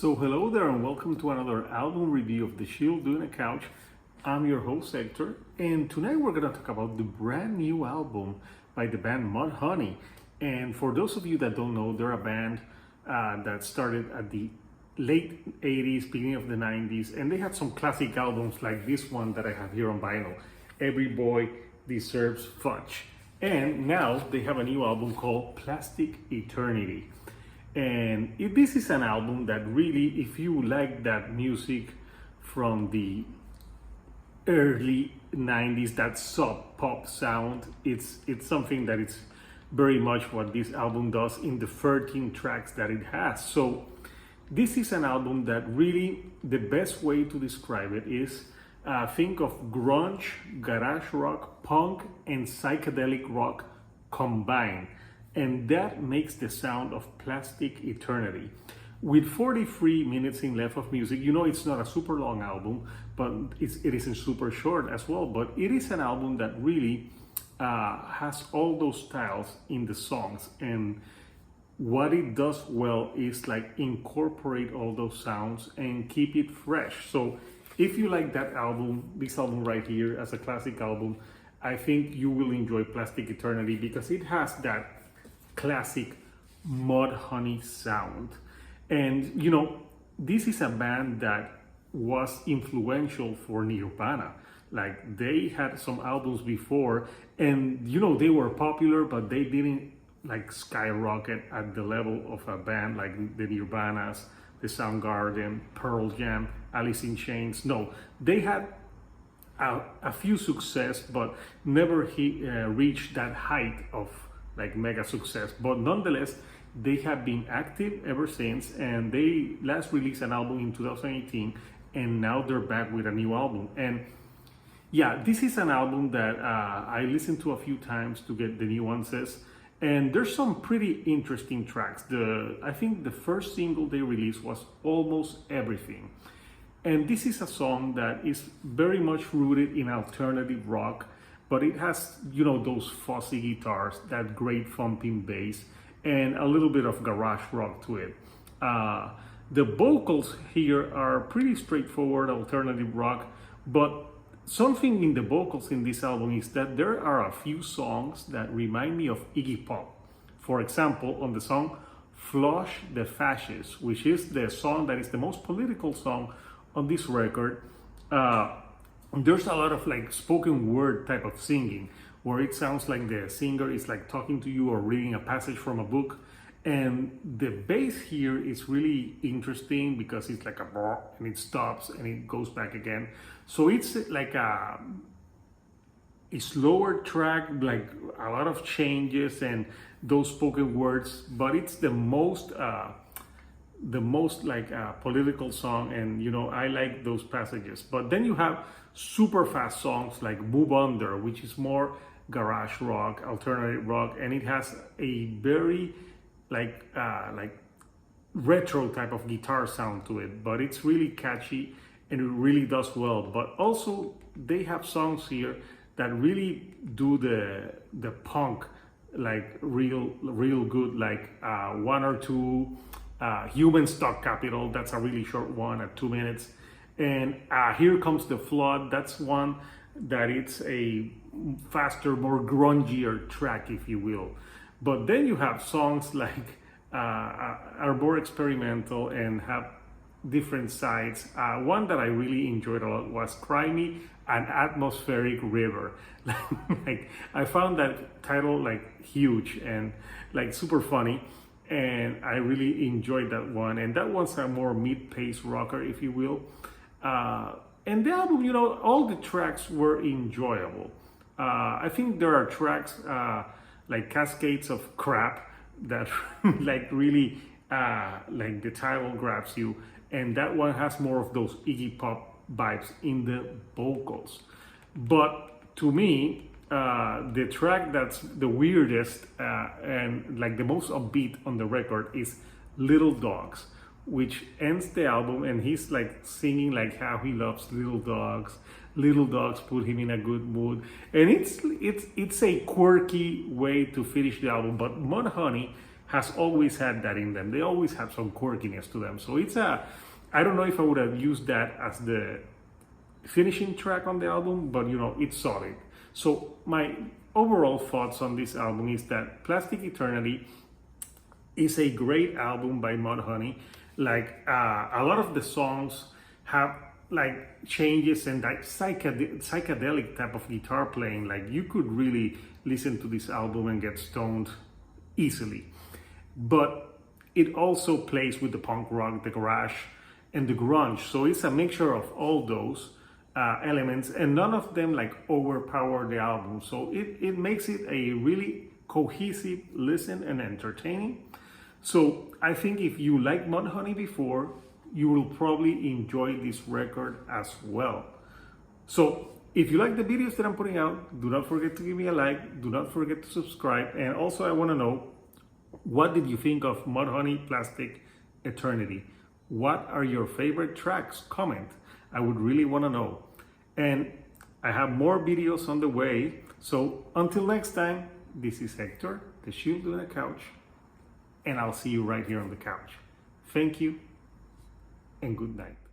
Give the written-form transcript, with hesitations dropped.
So hello there and welcome to another album review of The Shield Doing a Couch. I'm your host Hector, and tonight we're going to talk about the brand new album by the band Mudhoney. And for those of you that don't know, they're a band that started at the late 80s, beginning of the 90s, and they had some classic albums like this one that I have here on vinyl, Every Boy Deserves Fudge. And now they have a new album called Plastic Eternity. And this is an album that really, if you like that music from the early 90s, that sub pop sound, it's something that it's very much what this album does in the 13 tracks that it has. So this is an album that really, the best way to describe it is think of grunge, garage rock, punk, and psychedelic rock combined. And that makes the sound of Plastic Eternity. With 43 minutes in left of music, you know it's not a super long album, but it isn't super short as well. But it is an album that really has all those styles in the songs. And what it does well is like incorporate all those sounds and keep it fresh. So if you like that album, this album right here as a classic album, I think you will enjoy Plastic Eternity because it has that classic Mudhoney sound. And you know, this is a band that was influential for Nirvana. Like they had some albums before and you know they were popular, but they didn't like skyrocket at the level of a band like the Nirvanas, the Soundgarden, Pearl Jam, Alice in Chains. No, they had a few success, but never reached that height of like mega success. But nonetheless, they have been active ever since, and they last released an album in 2018, and now they're back with a new album. And yeah, this is an album that I listened to a few times to get the nuances, and there's some pretty interesting tracks. I think the first single they released was Almost Everything, and this is a song that is very much rooted in alternative rock, but it has, you know, those fuzzy guitars, that great thumping bass, and a little bit of garage rock to it. The vocals here are pretty straightforward alternative rock, but something in the vocals in this album is that there are a few songs that remind me of Iggy Pop. For example, on the song Flush the Fascists, which is the song that is the most political song on this record, there's a lot of like spoken word type of singing where it sounds like the singer is like talking to you or reading a passage from a book. And the bass here is really interesting because it's like a bar and it stops and it goes back again. So it's like a slower track, like a lot of changes and those spoken words, but it's the most like political song, and you know I like those passages. But then you have super fast songs like Move Under, which is more garage rock, alternative rock, and it has a very like retro type of guitar sound to it, but it's really catchy and it really does well. But also they have songs here that really do the punk like real good, like one or two. Human Stock Capital, that's a really short one at 2 minutes. And Here Comes the Flood, that's one that it's a faster, more grungier track, if you will. But then you have songs like are more experimental and have different sides. One that I really enjoyed a lot was Cry Me, an Atmospheric River. Like I found that title like huge and like super funny. And I really enjoyed that one. And that one's a more mid-paced rocker, if you will. And the album, you know, all the tracks were enjoyable. I think there are tracks like Cascades of Crap that like really like the title grabs you. And that one has more of those Iggy Pop vibes in the vocals. But to me, the track that's the weirdest and like the most upbeat on the record is Little Dogs, which ends the album and he's like singing like how he loves little dogs put him in a good mood, and it's a quirky way to finish the album. But Mudhoney has always had that in them. They always have some quirkiness to them. So I don't know if I would have used that as the finishing track on the album, but it's solid. So my overall thoughts on this album is that Plastic Eternity is a great album by Mudhoney. Like a lot of the songs have like changes and like psychedelic type of guitar playing. Like you could really listen to this album and get stoned easily. But it also plays with the punk rock, the garage, and the grunge. So it's a mixture of all those elements, and none of them like overpower the album. So it makes it a really cohesive listen and entertaining. So I think if you like Mudhoney before, you will probably enjoy this record as well. So if you like the videos that I'm putting out, do not forget to give me a like, do not forget to subscribe, and also I want to know, what did you think of Mudhoney-Plastic Eternity? What are your favorite tracks? Comment. I would really want to know. And I have more videos on the way. So until next time, this is Hector, the Shield on the Couch, and I'll see you right here on the couch. Thank you and good night.